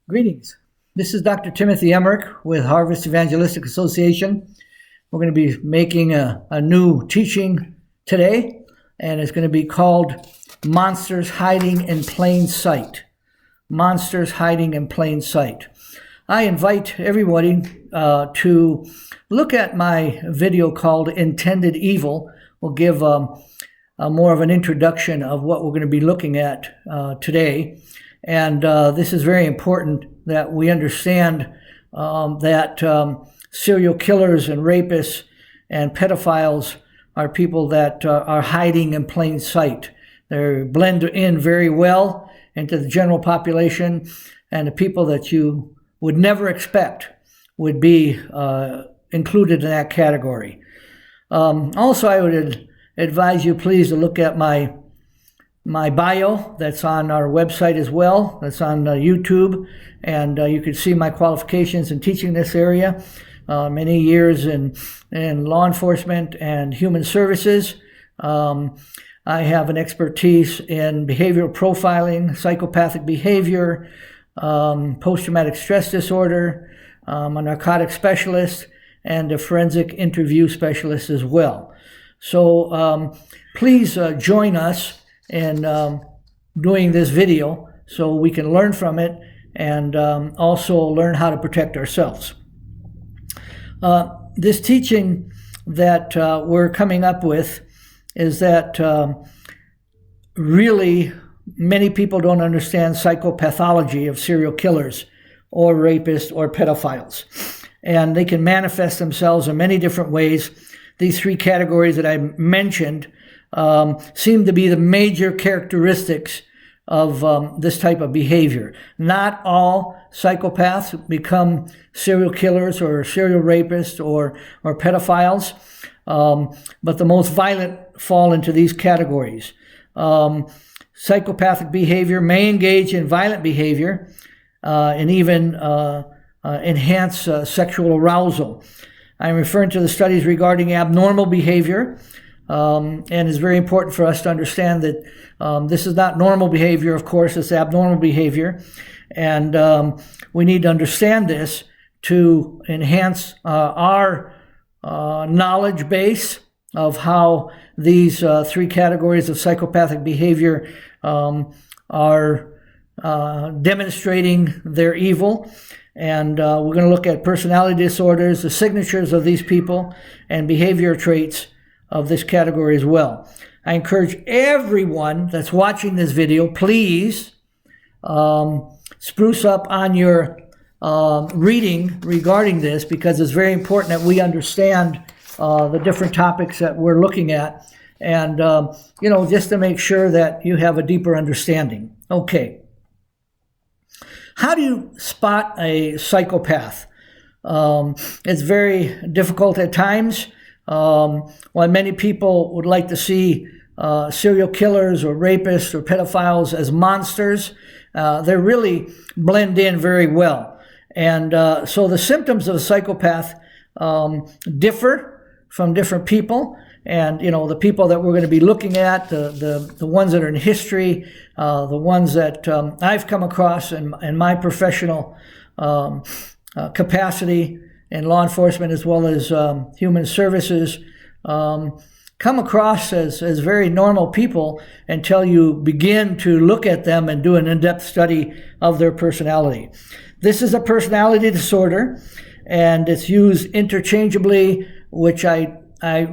Greetings. This is Dr. Timothy Emmerich with Harvest Evangelistic Association. We're going to be making a new teaching today, and it's going to be called Monsters Hiding in Plain Sight. Monsters Hiding in Plain Sight. I invite everybody to look at my video called Intended Evil. We'll give more of an introduction of what we're going to be looking at today. And this is very important that we understand that serial killers and rapists and pedophiles are people that are hiding in plain sight. They blend in very well into the general population, and the people that you would never expect would be included in that category. Also, I would advise you please to look at my bio that's on our website as well. That's on YouTube, and you can see my qualifications in teaching this area. Many years in law enforcement and human services. I have an expertise in behavioral profiling, psychopathic behavior, post-traumatic stress disorder. I'm a narcotic specialist and a forensic interview specialist as well. So please join us in doing this video so we can learn from it and also learn how to protect ourselves. This teaching that we're coming up with is that really many people don't understand psychopathology of serial killers or rapists or pedophiles. And they can manifest themselves in many different ways. These three categories that I mentioned seem to be the major characteristics of this type of behavior. Not all psychopaths become serial killers or serial rapists or pedophiles, but the most violent fall into these categories. Psychopathic behavior may engage in violent behavior and even enhance sexual arousal. I'm referring to the studies regarding abnormal behavior, and it's very important for us to understand that this is not normal behavior, of course, it's abnormal behavior. And we need to understand this to enhance our knowledge base of how these three categories of psychopathic behavior are demonstrating their evil. And we're going to look at personality disorders, the signatures of these people, and behavior traits of this category as well. I encourage everyone that's watching this video, please spruce up on your reading regarding this, because it's very important that we understand the different topics that we're looking at, and just to make sure that you have a deeper understanding. Okay. How do you spot a psychopath? It's very difficult at times. While many people would like to see serial killers or rapists or pedophiles as monsters, they really blend in very well. And so the symptoms of a psychopath differ from different people. And, the people that we're going to be looking at, the ones that are in history, the ones that I've come across in my professional capacity in law enforcement as well as human services, come across as very normal people until you begin to look at them and do an in-depth study of their personality. This is a personality disorder, and it's used interchangeably, which I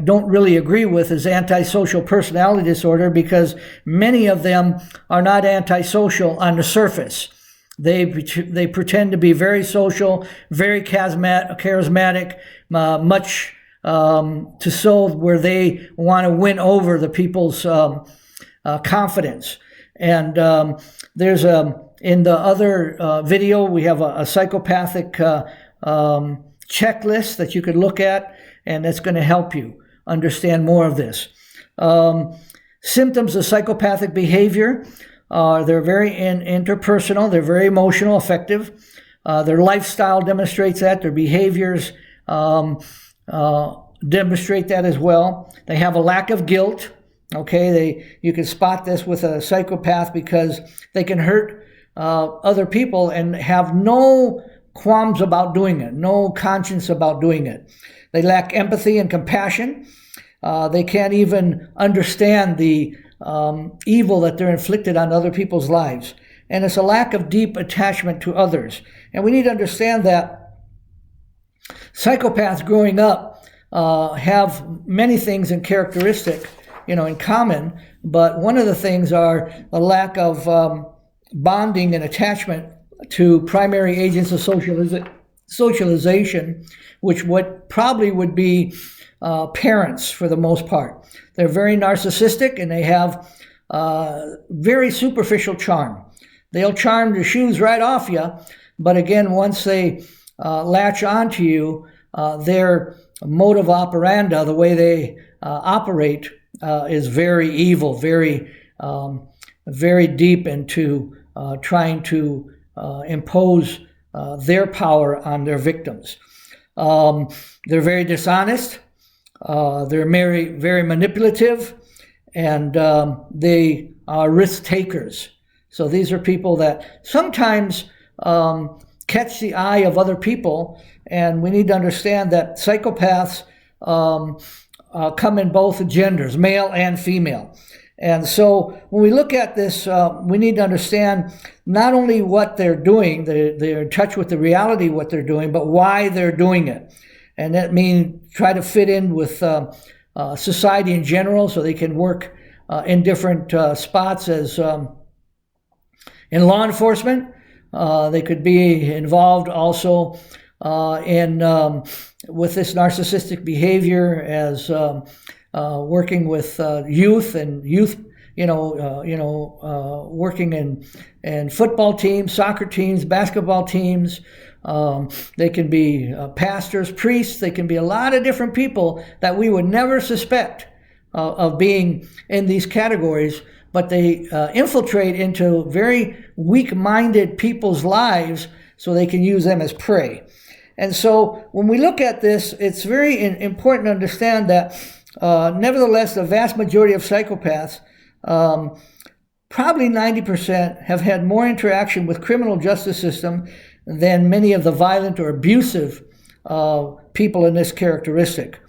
don't really agree with, as antisocial personality disorder, because many of them are not antisocial on the surface. They pretend to be very social, very charismatic, much to so where they want to win over the people's confidence. And there's in the other video, we have a psychopathic checklist that you could look at, and that's going to help you understand more of this. Symptoms of psychopathic behavior, they're very interpersonal, they're very emotional, affective. Their lifestyle demonstrates that, their behaviors demonstrate that as well. They have a lack of guilt. Okay, you can spot this with a psychopath because they can hurt other people and have no qualms about doing it, no conscience about doing it. They lack empathy and compassion. They can't even understand the evil that they're inflicted on other people's lives. And it's a lack of deep attachment to others. And we need to understand that psychopaths growing up have many things in characteristic, in common. But one of the things are a lack of bonding and attachment to primary agents of socialization, which probably would be parents for the most part. They're very narcissistic and they have very superficial charm. They'll charm the shoes right off you, but again, once they latch onto you, their modus operandi, the way they operate, is very evil, very deep into trying to impose their power on their victims. They're very dishonest. They're very manipulative, and they are risk takers. So these are people that sometimes catch the eye of other people, and we need to understand that psychopaths come in both genders, male and female. And so when we look at this, we need to understand not only what they're doing, they're in touch with the reality of what they're doing, but why they're doing it. And that means try to fit in with society in general so they can work in different spots as in law enforcement. They could be involved also in with this narcissistic behavior as working with youth, working in football teams, soccer teams, basketball teams. They can be pastors, priests. They can be a lot of different people that we would never suspect of being in these categories, but they infiltrate into very weak-minded people's lives so they can use them as prey. And so when we look at this, it's very important to understand that nevertheless, the vast majority of psychopaths, probably 90%, have had more interaction with criminal justice system than many of the violent or abusive people in this characteristic.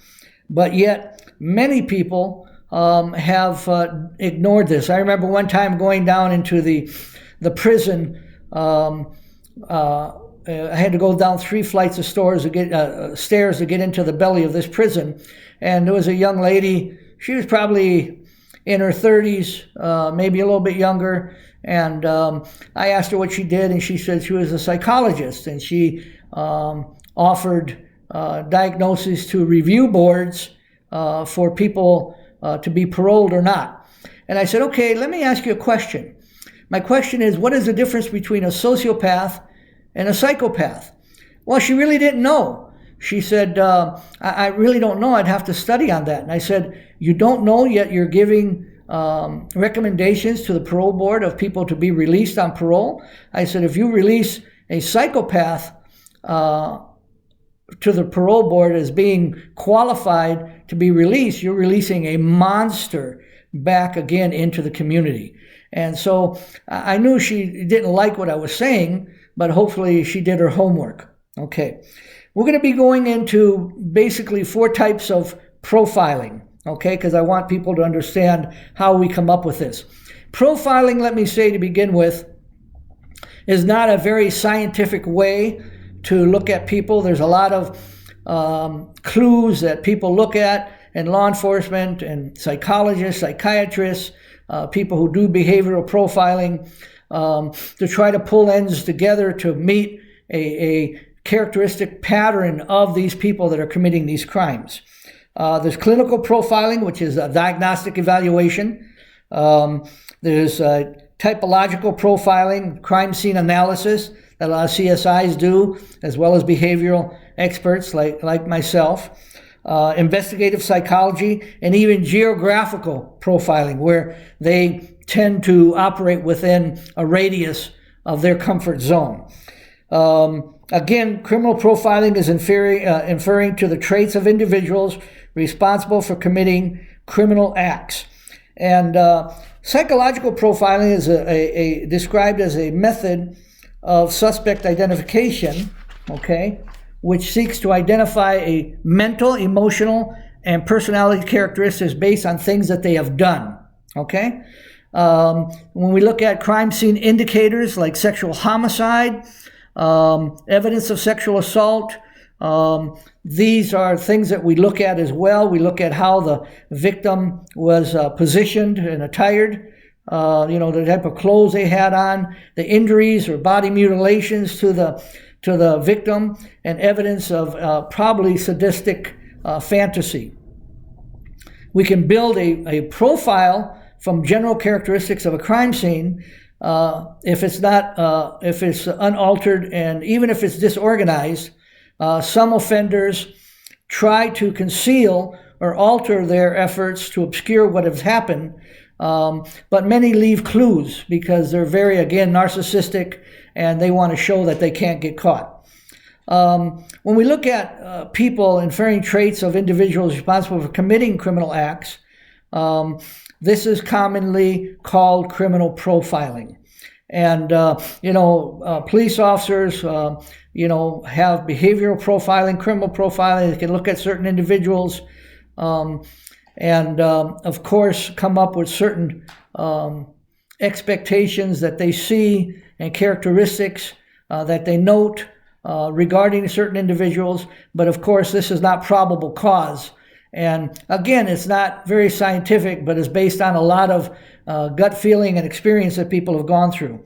But yet, many people have ignored this. I remember one time going down into the prison. I had to go down 3 flights of stairs to get into the belly of this prison. And there was a young lady. She was probably in her 30s, maybe a little bit younger. And I asked her what she did, and she said she was a psychologist. And she offered diagnoses to review boards for people to be paroled or not. And I said, okay, let me ask you a question. My question is, what is the difference between a sociopath and a psychopath? Well, she really didn't know. She said, I really don't know. I'd have to study on that. And I said, you don't know yet you're giving recommendations to the parole board of people to be released on parole? I said, if you release a psychopath to the parole board as being qualified to be released, you're releasing a monster back again into the community. And so I knew she didn't like what I was saying, but hopefully she did her homework. Okay. We're going to be going into basically 4 types of profiling, okay, because I want people to understand how we come up with this. Profiling, let me say to begin with, is not a very scientific way to look at people. There's a lot of clues that people look at in law enforcement and psychologists, psychiatrists, people who do behavioral profiling, to try to pull ends together to meet a characteristic pattern of these people that are committing these crimes. There's clinical profiling, which is a diagnostic evaluation. There's typological profiling, crime scene analysis that a lot of CSIs do, as well as behavioral experts like myself. Investigative psychology, and even geographical profiling, where they tend to operate within a radius of their comfort zone. Again, criminal profiling is inferring to the traits of individuals responsible for committing criminal acts. And psychological profiling is described as a method of suspect identification, okay, which seeks to identify a mental, emotional, and personality characteristics based on things that they have done, okay? When we look at crime scene indicators like sexual homicide, evidence of sexual assault, these are things that we look at as well. We look at how the victim was positioned and attired, the type of clothes they had on, the injuries or body mutilations to the victim, and evidence of probably sadistic fantasy. We can build a profile from general characteristics of a crime scene if it's unaltered, and even if it's disorganized. Some offenders try to conceal or alter their efforts to obscure what has happened, but many leave clues because they're very, again, narcissistic, and they want to show that they can't get caught. When we look at people inferring traits of individuals responsible for committing criminal acts, this is commonly called criminal profiling. And, police officers, have behavioral profiling, criminal profiling. They can look at certain individuals and, of course, come up with certain expectations that they see and characteristics that they note regarding certain individuals. But, of course, this is not probable cause. And, again, it's not very scientific, but it's based on a lot of gut feeling and experience that people have gone through.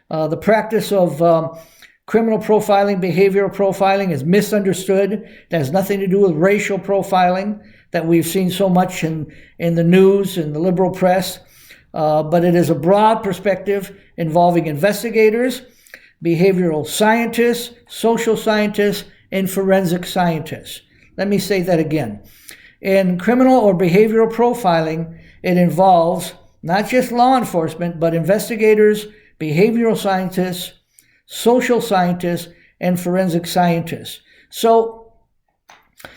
The practice of criminal profiling, behavioral profiling is misunderstood. It has nothing to do with racial profiling that we've seen so much in the news and the liberal press. But it is a broad perspective involving investigators, behavioral scientists, social scientists, and forensic scientists. Let me say that again. In criminal or behavioral profiling, it involves not just law enforcement, but investigators, behavioral scientists, social scientists, and forensic scientists. So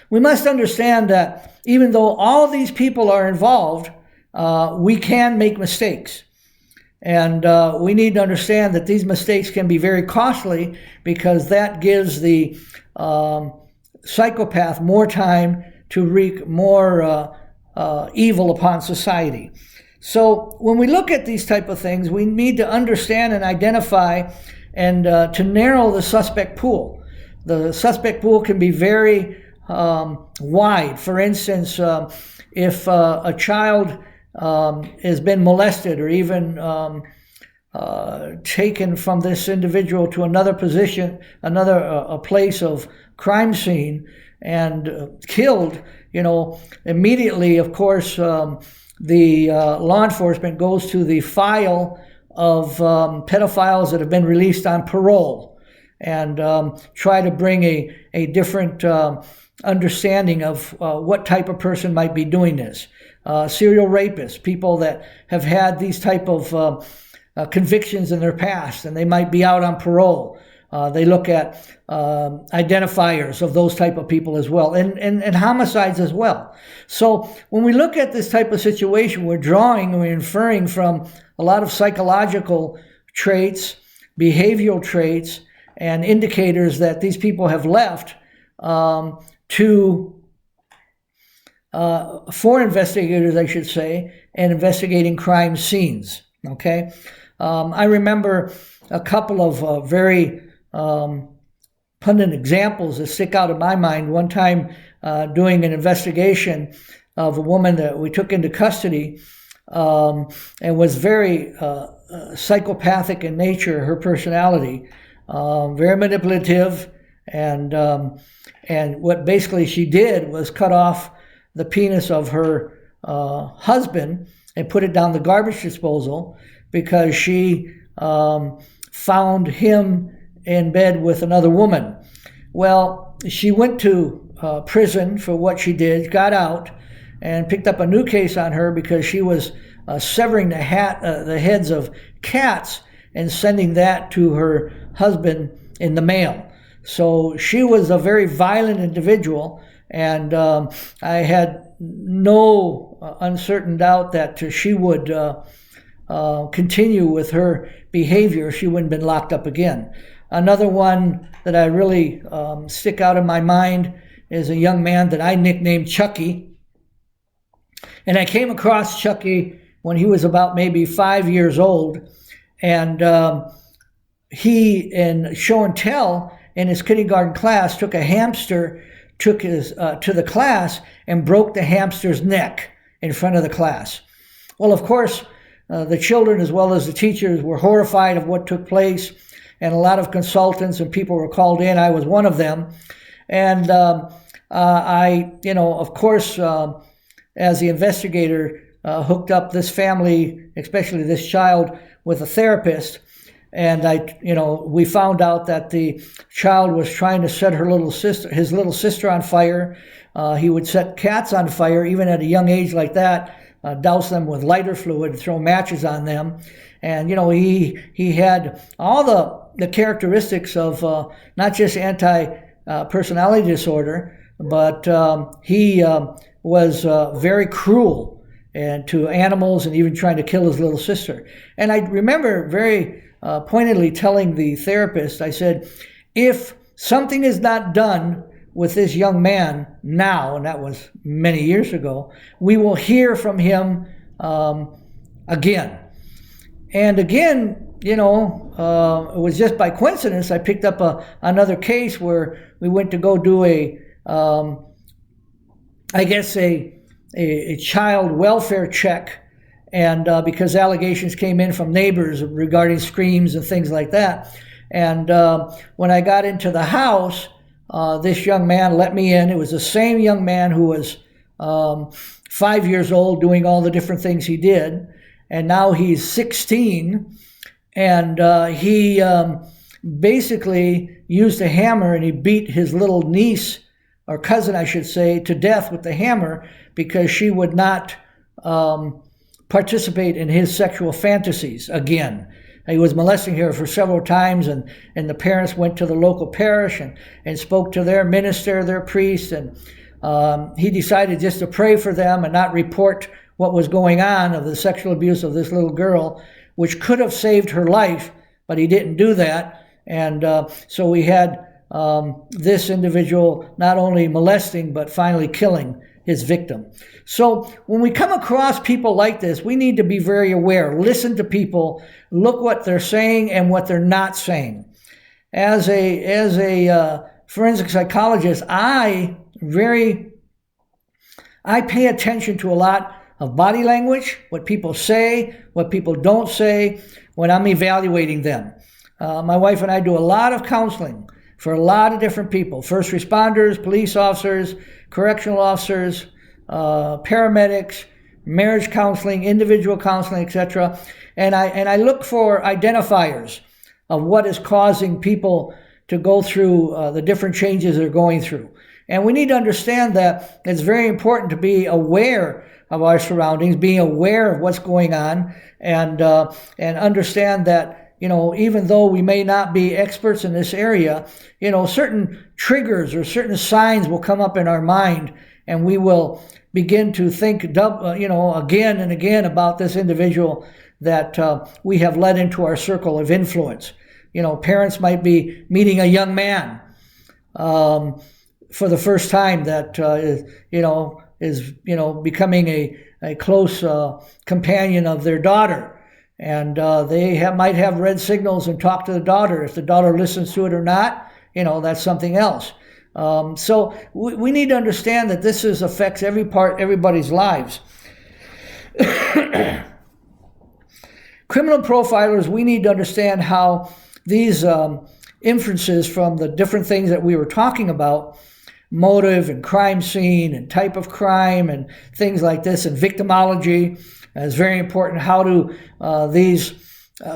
we must understand that even though all these people are involved, we can make mistakes. And we need to understand that these mistakes can be very costly, because that gives the psychopath more time to wreak more evil upon society. So when we look at these type of things, we need to understand and identify and to narrow the suspect pool. The suspect pool can be very wide. For instance, if a child has been molested or even taken from this individual to another position, a place of crime scene, and killed, immediately, of course, the law enforcement goes to the file of pedophiles that have been released on parole, and try to bring a different understanding of what type of person might be doing this. Serial rapists, people that have had these type of convictions in their past, and they might be out on parole. They look at identifiers of those type of people as well, and homicides as well. So when we look at this type of situation, we're inferring from a lot of psychological traits, behavioral traits, and indicators that these people have left for investigators, I should say, and investigating crime scenes. Okay, I remember a couple of very pundit examples that stick out in my mind. One time doing an investigation of a woman that we took into custody and was very psychopathic in nature, her personality, very manipulative, and what basically she did was cut off the penis of her husband and put it down the garbage disposal because she found him in bed with another woman. Well, she went to prison for what she did, got out, and picked up a new case on her because she was severing the heads of cats and sending that to her husband in the mail. So she was a very violent individual, And I had no uncertain doubt that she would continue with her behavior. She wouldn't have been locked up again. Another one that I really stick out in my mind is a young man that I nicknamed Chucky. And I came across Chucky when he was about maybe 5 years old. And he, in show and tell, in his kindergarten class, took a hamster, to the class and broke the hamster's neck in front of the class. Well, of course, the children as well as the teachers were horrified of what took place, and a lot of consultants and people were called in. I was one of them. And I, of course, as the investigator, hooked up this family, especially this child, with a therapist. And we found out that the child was trying to set his little sister on fire. He would set cats on fire, even at a young age like that, douse them with lighter fluid, throw matches on them. And, he had all the characteristics of not just anti-personality disorder, but he was very cruel and to animals, and even trying to kill his little sister. And I remember very pointedly telling the therapist, I said, if something is not done with this young man now, and that was many years ago, we will hear from him again. And again, it was just by coincidence I picked up another case where we went to go do a child welfare check. And because allegations came in from neighbors regarding screams and things like that. And when I got into the house, this young man let me in. It was the same young man who was 5 years old doing all the different things he did. And now he's 16. And he basically used a hammer, and he beat his little niece, or cousin, I should say, to death with the hammer because she would not participate in his sexual fantasies again. He was molesting her for several times, and the parents went to the local parish and spoke to their minister, their priest, and he decided just to pray for them and not report what was going on of the sexual abuse of this little girl, which could have saved her life, but he didn't do that. And so we had this individual not only molesting, but finally killing his victim. So when we come across people like this, we need to be very aware. Listen to people, look what they're saying and what they're not saying. As a forensic psychologist, I pay attention to a lot of body language, what people say, what people don't say, when I'm evaluating them. My wife and I do a lot of counseling for a lot of different people: first responders, police officers, correctional officers, paramedics, marriage counseling, individual counseling, etc. And I look for identifiers of what is causing people to go through the different changes they're going through. And we need to understand that it's very important to be aware of our surroundings, being aware of what's going on, and understand that, even though we may not be experts in this area, certain triggers or certain signs will come up in our mind, and we will begin to think, again and again about this individual that we have let into our circle of influence. Parents might be meeting a young man for the first time that is becoming a close companion of their daughter. And they might have red signals and talk to the daughter. If the daughter listens to it or not, that's something else. So we need to understand that this affects everybody's lives. Criminal profilers, we need to understand how these inferences from the different things that we were talking about, motive and crime scene and type of crime and things like this, and victimology, is very important. How do these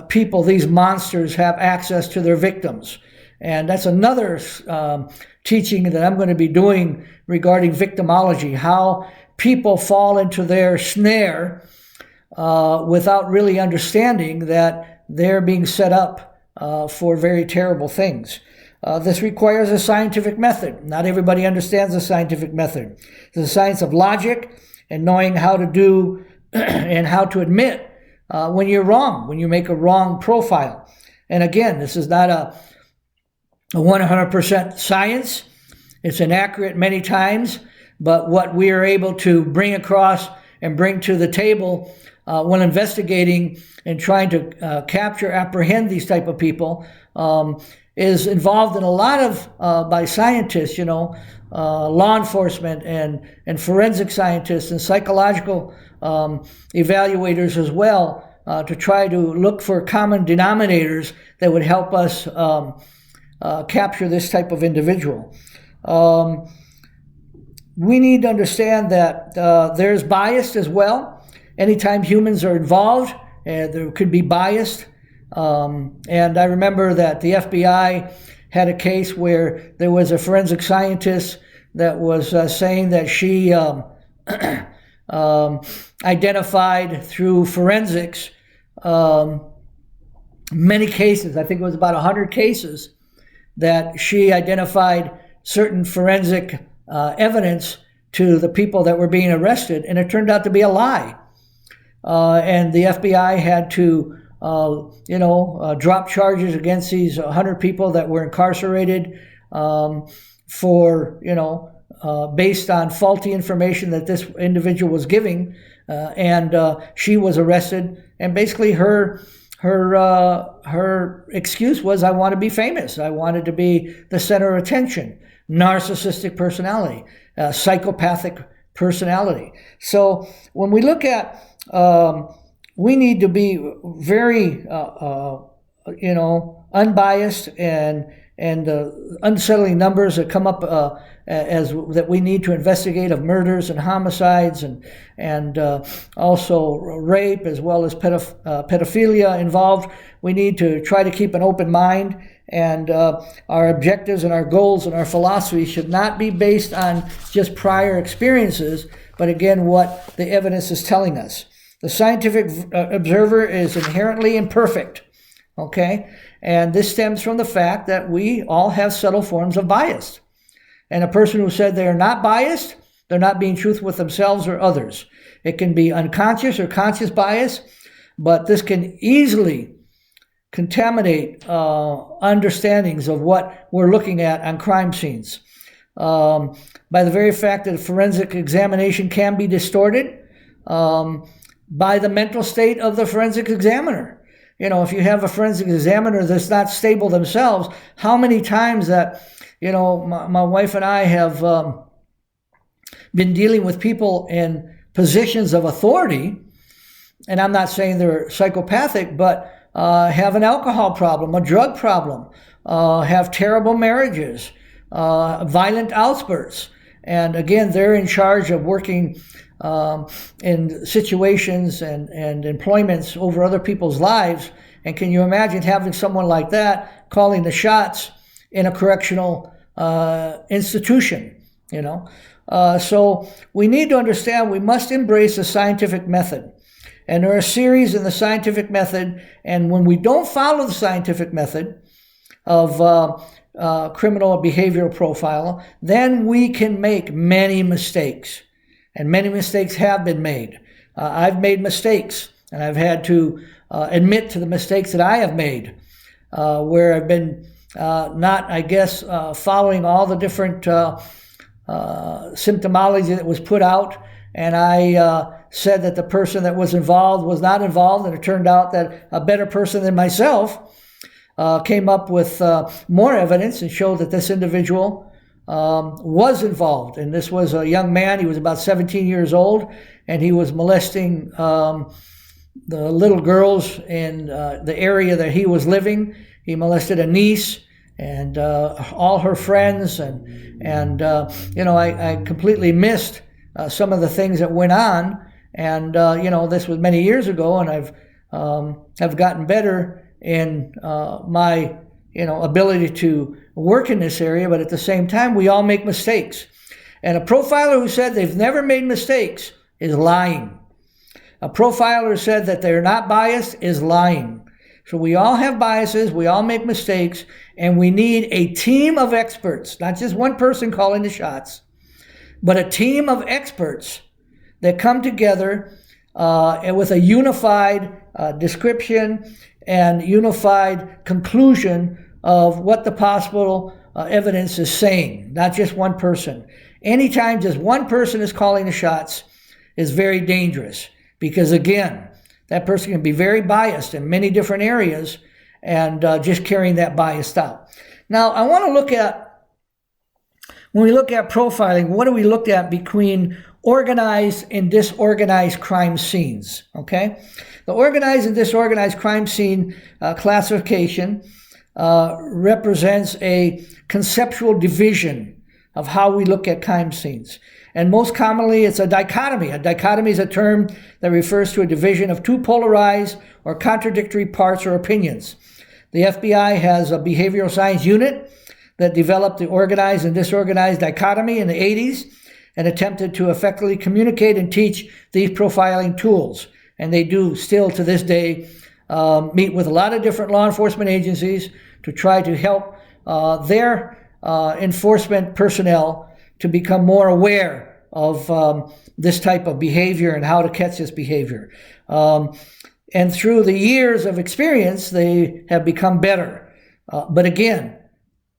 people, these monsters, have access to their victims? And that's another teaching that I'm going to be doing regarding victimology, how people fall into their snare without really understanding that they're being set up for very terrible things. This requires a scientific method. Not everybody understands the scientific method. It's the science of logic and knowing how to do and how to admit when you're wrong, when you make a wrong profile. And again, this is not a 100% science. It's inaccurate many times, but what we are able to bring across and bring to the table when investigating and trying to capture, apprehend these type of people is involved in a lot of, by scientists, law enforcement and forensic scientists and psychological evaluators as well, to try to look for common denominators that would help us capture this type of individual. We need to understand that there's bias as well. Anytime humans are involved, there could be bias. And I remember that the FBI had a case where there was a forensic scientist that was saying that she identified through forensics many cases. I think it was about 100 cases that she identified certain forensic evidence to the people that were being arrested, and it turned out to be a lie. And the FBI had to, drop charges against these 100 people that were incarcerated for, based on faulty information that this individual was giving. And she was arrested, and basically her excuse was, I want to be famous. I wanted to be the center of attention. Narcissistic personality, psychopathic personality. So when we look at, we need to be very, unbiased, and the unsettling numbers that come up as that we need to investigate of murders and homicides and also rape as well as pedophilia involved. We need to try to keep an open mind, and our objectives and our goals and our philosophy should not be based on just prior experiences, but again, what the evidence is telling us. The scientific observer is inherently imperfect, okay? And this stems from the fact that we all have subtle forms of bias. And a person who said they are not biased, they're not being truthful with themselves or others. It can be unconscious or conscious bias, but this can easily contaminate understandings of what we're looking at on crime scenes. By the very fact that forensic examination can be distorted by the mental state of the forensic examiner. If you have a forensic examiner that's not stable themselves, how many times that, my wife and I have been dealing with people in positions of authority, and I'm not saying they're psychopathic, but have an alcohol problem, a drug problem, have terrible marriages, violent outbursts. And again, they're in charge of working in situations and employments over other people's lives. And can you imagine having someone like that calling the shots in a correctional institution, So we need to understand we must embrace the scientific method. And there are a series in the scientific method, and when we don't follow the scientific method of criminal behavioral profile, then we can make many mistakes. And many mistakes have been made. I've made mistakes, and I've had to admit to the mistakes that I have made, where I've been not, following all the different symptomology that was put out, and I said that the person that was involved was not involved, and it turned out that a better person than myself came up with more evidence and showed that this individual was involved. And this was a young man. He was about 17 years old, and he was molesting the little girls in the area that he was living. He molested a niece and all her friends, and I completely missed some of the things that went on. And this was many years ago, and have gotten better in my ability to work in this area, but at the same time, we all make mistakes. And a profiler who said they've never made mistakes is lying. A profiler who said that they're not biased is lying. So we all have biases, we all make mistakes, And we need a team of experts, not just one person calling the shots, but a team of experts that come together and with a unified description and unified conclusion of what the possible evidence is saying, not just one person. Anytime just one person is calling the shots is very dangerous because, again, that person can be very biased in many different areas and just carrying that bias out. Now, I want to look at, when we look at profiling, what do we look at between organized and disorganized crime scenes, okay? The organized and disorganized crime scene classification represents a conceptual division of how we look at crime scenes. And most commonly, it's a dichotomy. A dichotomy is a term that refers to a division of two polarized or contradictory parts or opinions. The FBI has a behavioral science unit that developed the organized and disorganized dichotomy in the 80s and attempted to effectively communicate and teach these profiling tools. And they do still to this day meet with a lot of different law enforcement agencies to try to help their enforcement personnel to become more aware of this type of behavior and how to catch this behavior. And through the years of experience, they have become better. But again,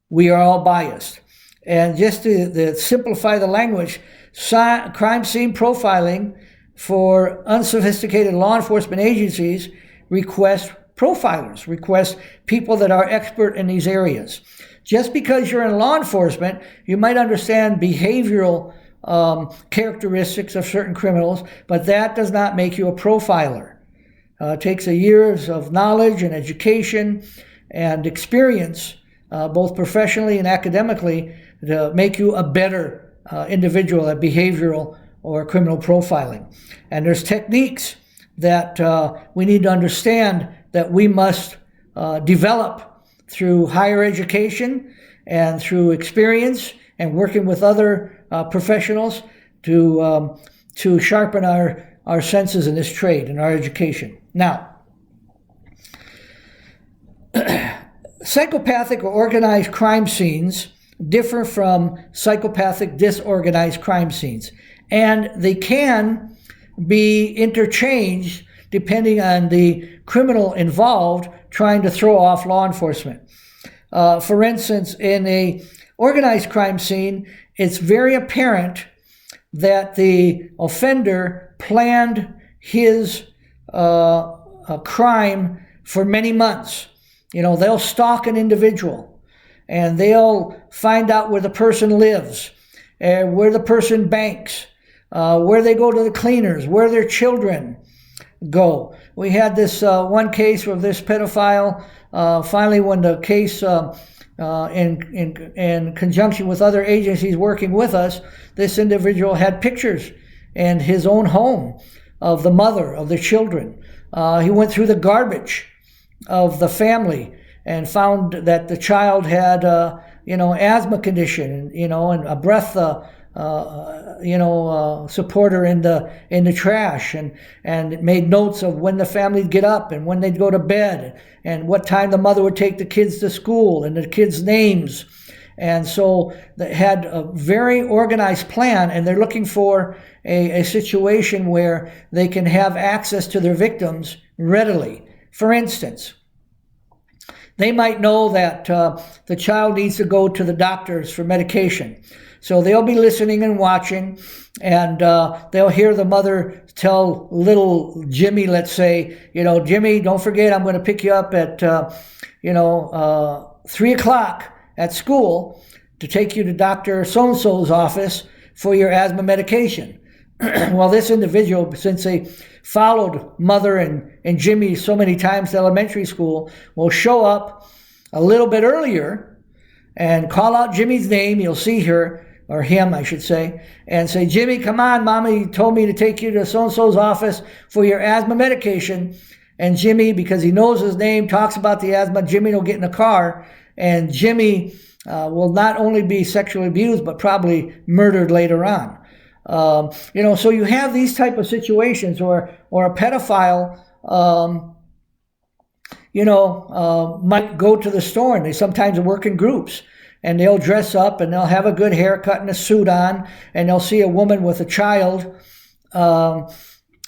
we are all biased. And just to simplify the language, crime scene profiling for unsophisticated law enforcement agencies request profilers, request people that are expert in these areas. Just because you're in law enforcement, you might understand behavioral characteristics of certain criminals, but that does not make you a profiler. It takes years of knowledge and education and experience, both professionally and academically, to make you a better individual at behavioral or criminal profiling. And there's techniques that we need to understand that we must develop through higher education and through experience and working with other professionals to sharpen our senses in this trade and our education. Now, psychopathic or organized crime scenes differ from psychopathic disorganized crime scenes, and they can be interchanged depending on the criminal involved trying to throw off law enforcement. For instance, in a organized crime scene, it's very apparent that the offender planned his crime for many months. You know, they'll stalk an individual and they'll find out where the person lives, where the person banks, where they go to the cleaners, where their children go. We had this one case where this pedophile, finally when the case in conjunction with other agencies working with us, this individual had pictures in his own home of the mother, of the children. He went through the garbage of the family and found that the child had, asthma condition, and a breath, supporter in the trash, and made notes of when the family would get up and when they'd go to bed and what time the mother would take the kids to school and the kids' names. And so they had a very organized plan, and they're looking for a situation where they can have access to their victims readily. For instance, they might know that the child needs to go to the doctors for medication. So they'll be listening and watching, and they'll hear the mother tell little Jimmy, let's say, Jimmy, don't forget, I'm going to pick you up at, 3 o'clock at school to take you to Dr. So-and-so's office for your asthma medication. Well, this individual, since they followed mother and Jimmy so many times to elementary school, will show up a little bit earlier and call out Jimmy's name. You'll see her, or him, I should say, and say, Jimmy, come on, Mommy told me to take you to so-and-so's office for your asthma medication. And Jimmy, because he knows his name, talks about the asthma. Jimmy will get in the car, and Jimmy will not only be sexually abused, but probably murdered later on. So you have these type of situations, or a pedophile might go to the store, and they sometimes work in groups, and they'll dress up and they'll have a good haircut and a suit on, and they'll see a woman with a child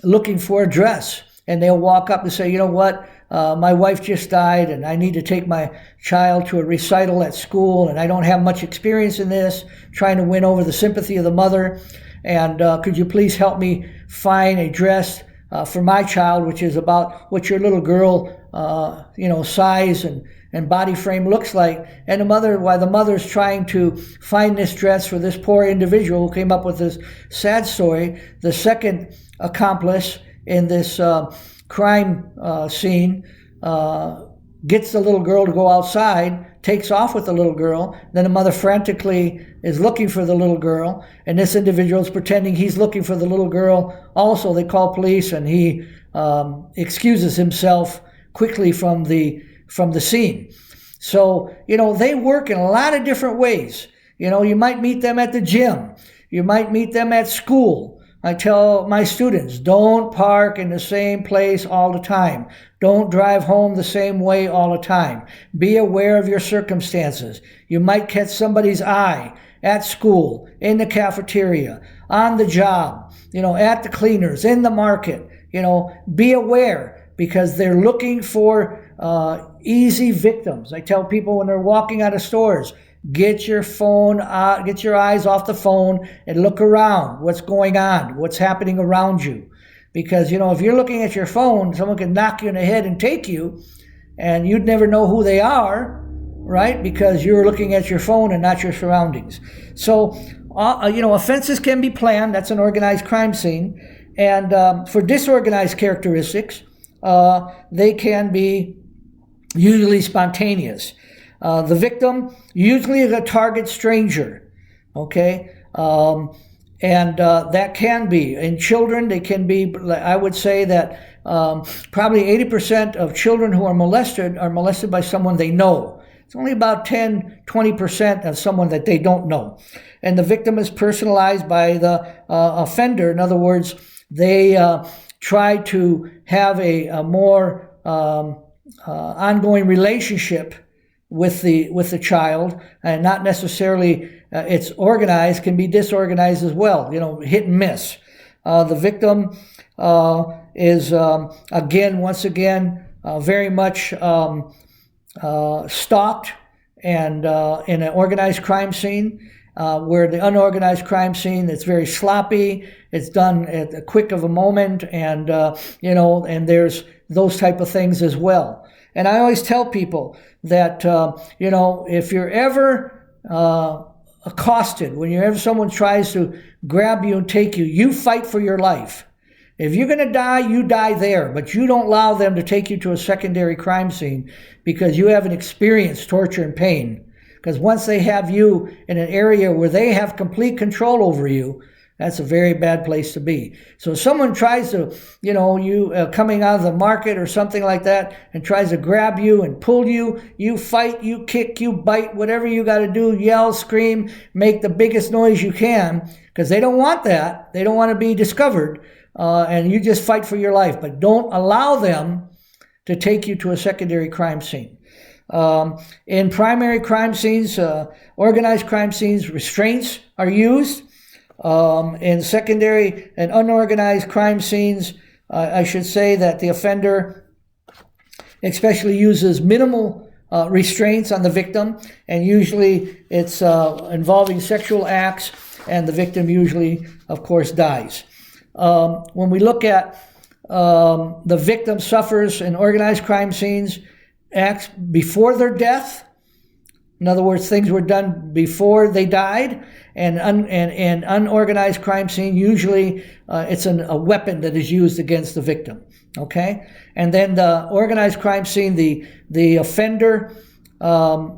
looking for a dress, and they'll walk up and say, you know what, my wife just died and I need to take my child to a recital at school, and I don't have much experience in this, trying to win over the sympathy of the mother, and could you please help me find a dress for my child, which is about what your little girl size and body frame looks like. And while the mother's trying to find this dress for this poor individual who came up with this sad story, the second accomplice in this crime scene gets the little girl to go outside, takes off with the little girl. Then the mother frantically is looking for the little girl, and this individual is pretending he's looking for the little girl also. They call police, and he excuses himself quickly from the scene. So, they work in a lot of different ways. You might meet them at the gym. You might meet them at school. I tell my students, don't park in the same place all the time. Don't drive home the same way all the time. Be aware of your circumstances. You might catch somebody's eye at school, in the cafeteria, on the job, at the cleaners, in the market. Be aware, because they're looking for easy victims. I tell people when they're walking out of stores, get your phone out, get your eyes off the phone and look around. What's going on? What's happening around you? Because, if you're looking at your phone, someone can knock you in the head and take you, and you'd never know who they are, right? Because you're looking at your phone and not your surroundings. So, offenses can be planned. That's an organized crime scene. And for disorganized characteristics, they can be usually spontaneous. The victim usually is a target stranger, okay? And that can be. In children, they can be, I would say that probably 80% of children who are molested by someone they know. It's only about 10, 20% of someone that they don't know. And the victim is personalized by the offender. In other words, they try to have a more ongoing relationship with the child, and not necessarily it's organized, can be disorganized as well, hit and miss. The victim is, once again, very much stalked, and in an organized crime scene, where the unorganized crime scene, it's very sloppy, it's done at a quick of a moment, and and there's those type of things as well. And I always tell people that, if you're ever accosted, whenever someone tries to grab you and take you, you fight for your life. If you're going to die, you die there, but you don't allow them to take you to a secondary crime scene, because you haven't experienced torture and pain. Because once they have you in an area where they have complete control over you, that's a very bad place to be. So if someone tries to, coming out of the market or something like that, and tries to grab you and pull you, you fight, you kick, you bite, whatever you got to do, yell, scream, make the biggest noise you can, because they don't want that. They don't want to be discovered, and you just fight for your life. But don't allow them to take you to a secondary crime scene. In primary crime scenes, organized crime scenes, restraints are used. In secondary and unorganized crime scenes, I should say that the offender especially uses minimal restraints on the victim, and usually it's involving sexual acts, and the victim usually, of course, dies. When we look at the victim suffers in organized crime scenes acts before their death, in other words, things were done before they died, and unorganized crime scene, usually it's a weapon that is used against the victim, okay? And then the organized crime scene, the offender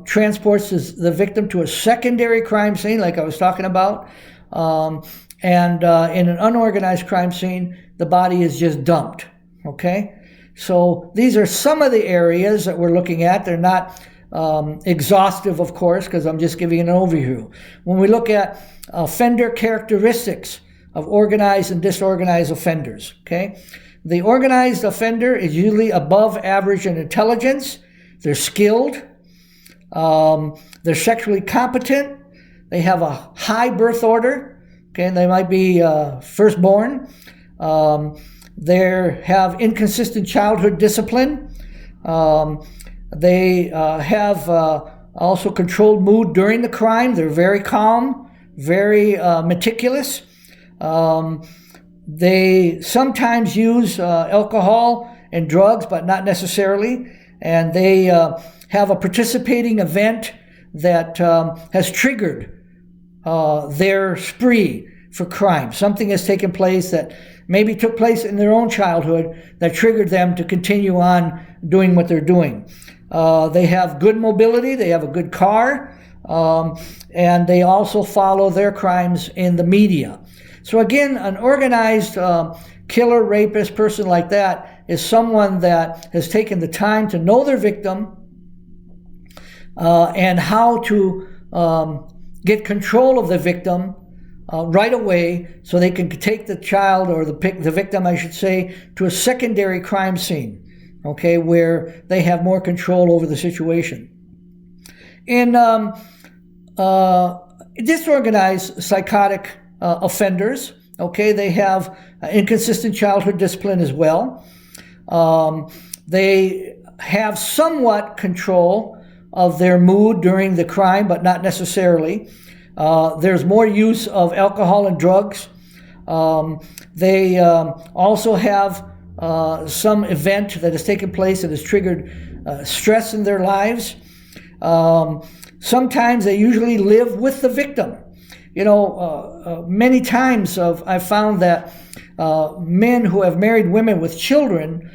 transports the victim to a secondary crime scene, like I was talking about, and in an unorganized crime scene, the body is just dumped, okay? So these are some of the areas that we're looking at. They're not exhaustive, of course, because I'm just giving an overview. When we look at offender characteristics of organized and disorganized offenders, okay, The organized offender is usually above average in intelligence. They're skilled. They're sexually competent. They have a high birth order. Okay, and they might be firstborn. They have inconsistent childhood discipline. They have also controlled mood during the crime. They're very calm, very meticulous. They sometimes use alcohol and drugs, but not necessarily. And they have a participating event that has triggered their spree for crime. Something has taken place that maybe took place in their own childhood that triggered them to continue on doing what they're doing. They have good mobility. They have a good car. And they also follow their crimes in the media. So again, an organized killer, rapist, person like that is someone that has taken the time to know their victim and how to get control of the victim right away so they can take the child, or the victim, I should say, to a secondary crime scene, okay, where they have more control over the situation. In disorganized psychotic offenders, okay, they have inconsistent childhood discipline as well. They have somewhat control of their mood during the crime, but not necessarily. There's more use of alcohol and drugs. They also have some event that has taken place that has triggered stress in their lives. Sometimes they usually live with the victim. You know, many times I've found that men who have married women with children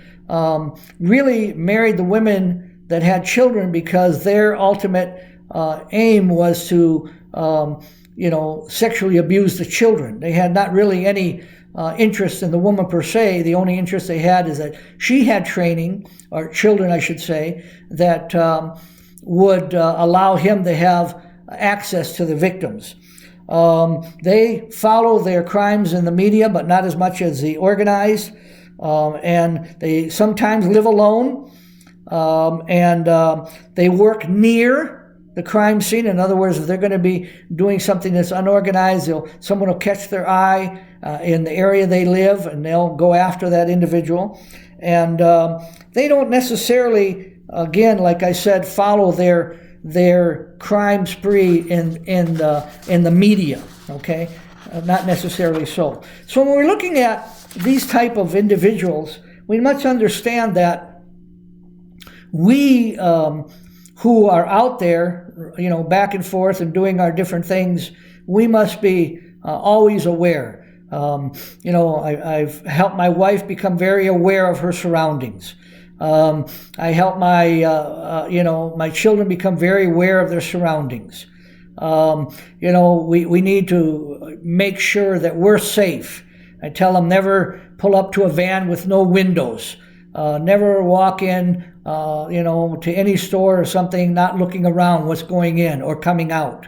really married the women that had children because their ultimate aim was to, sexually abuse the children. They had not really any interest in the woman per se. The only interest they had is that she had training, or children, I should say, that would allow him to have access to the victims. They follow their crimes in the media, but not as much as the organized, and they sometimes live alone, and they work near the crime scene. In other words, if they're going to be doing something that's unorganized, someone will catch their eye in the area they live, and they'll go after that individual. And they don't necessarily, again, like I said, follow their crime spree in the media, okay? Not necessarily so. So when we're looking at these type of individuals, we must understand that we who are out there, back and forth and doing our different things, we must be always aware. I've helped my wife become very aware of her surroundings. I help my children become very aware of their surroundings. We need to make sure that we're safe. I tell them never pull up to a van with no windows. Never walk in, to any store or something, not looking around what's going in or coming out.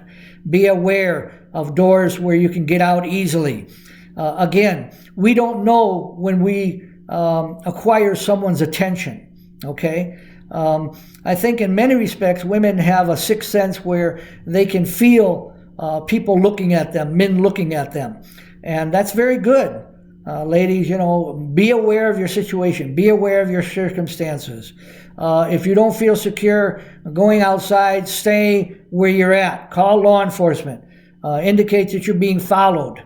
Be aware of doors where you can get out easily. Again, we don't know when we acquire someone's attention. Okay, I think in many respects, women have a sixth sense where they can feel people looking at them, men looking at them, and that's very good. Ladies, be aware of your situation, be aware of your circumstances. If you don't feel secure going outside, stay where you're at. Call law enforcement. Indicate that you're being followed.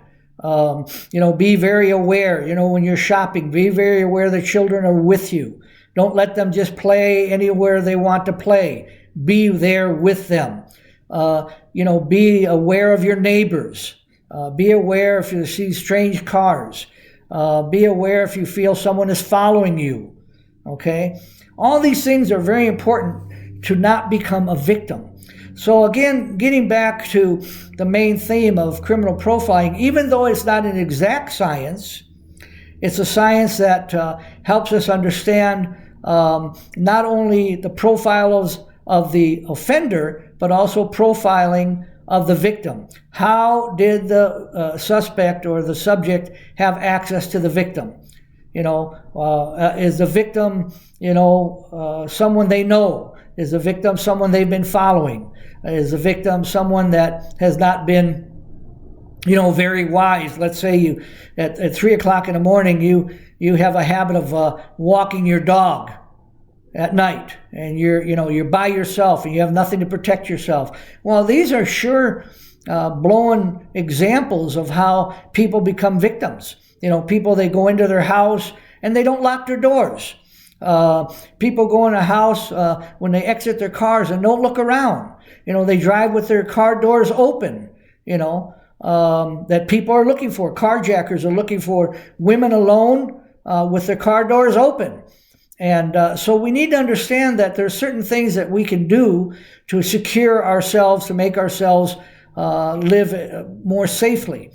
Be very aware. When you're shopping, be very aware that children are with you. Don't let them just play anywhere they want to play. Be there with them. Be aware of your neighbors. Be aware if you see strange cars. Be aware if you feel someone is following you. Okay? All these things are very important to not become a victim. So again, getting back to the main theme of criminal profiling, even though it's not an exact science, it's a science that helps us understand not only the profiles of the offender, but also profiling of the victim. How did the suspect or the subject have access to the victim? Is the victim, someone they know? Is the victim someone they've been following? Is the victim someone that has not been, very wise? Let's say you, at 3 o'clock in the morning, you have a habit of walking your dog at night, and you're by yourself and you have nothing to protect yourself. Well, these are sure blown examples of how people become victims. People, they go into their house and they don't lock their doors. People go in a house when they exit their cars and don't look around. They drive with their car doors open, that people are looking for. Carjackers are looking for women alone with their car doors open. And so we need to understand that there's certain things that we can do to secure ourselves, to make ourselves live more safely.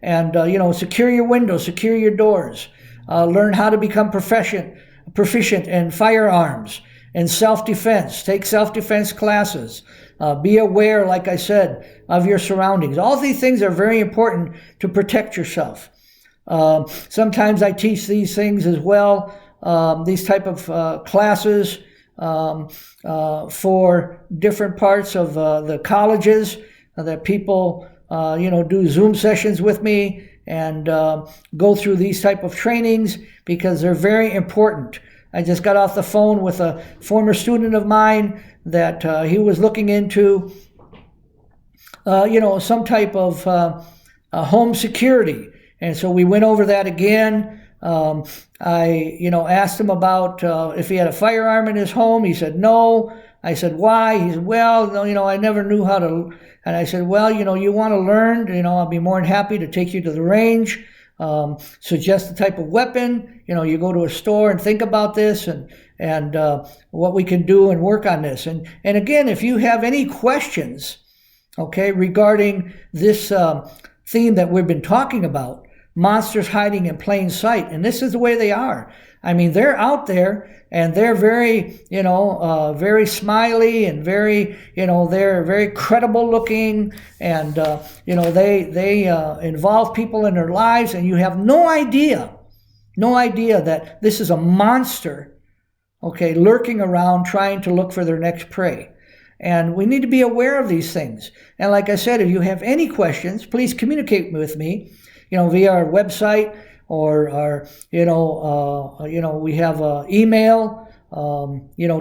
And, secure your windows, secure your doors, learn how to become proficient in firearms and self-defense. Take self-defense classes. Be aware, like I said, of your surroundings. All these things are very important to protect yourself. Sometimes I teach these things as well, these type of classes for different parts of the colleges that people do Zoom sessions with me and go through these type of trainings because they're very important. I just got off the phone with a former student of mine that he was looking into, some type of home security. And so we went over that again. I asked him about if he had a firearm in his home. He said no. I said, why? He said, well, no, I never knew how to. And I said, well, you want to learn, I'll be more than happy to take you to the range, suggest the type of weapon, you go to a store and think about this and what we can do and work on this. And again, if you have any questions, regarding this theme that we've been talking about, monsters hiding in plain sight, and this is the way they are. I mean, they're out there and they're very, very smiley and very, they're very credible looking, and, they involve people in their lives, and you have no idea that this is a monster, lurking around trying to look for their next prey. And we need to be aware of these things. And like I said, if you have any questions, please communicate with me, via our website, or our, we have an email,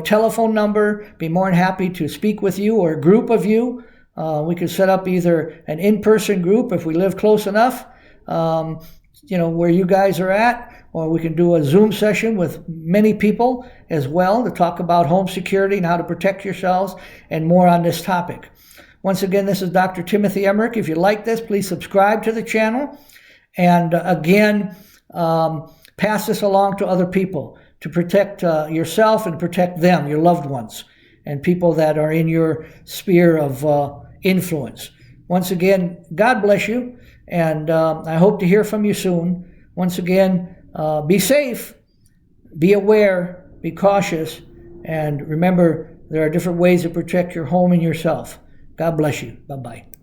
telephone number. Be more than happy to speak with you or a group of you. We could set up either an in-person group if we live close enough, where you guys are at, or we can do a Zoom session with many people as well to talk about home security and how to protect yourselves and more on this topic. Once again, this is Dr. Timothy Emmerich. If you like this, please subscribe to the channel. And again, pass this along to other people to protect yourself and protect them, your loved ones, and people that are in your sphere of influence. Once again, God bless you, and I hope to hear from you soon. Once again, be safe, be aware, be cautious, and remember, there are different ways to protect your home and yourself. God bless you. Bye-bye.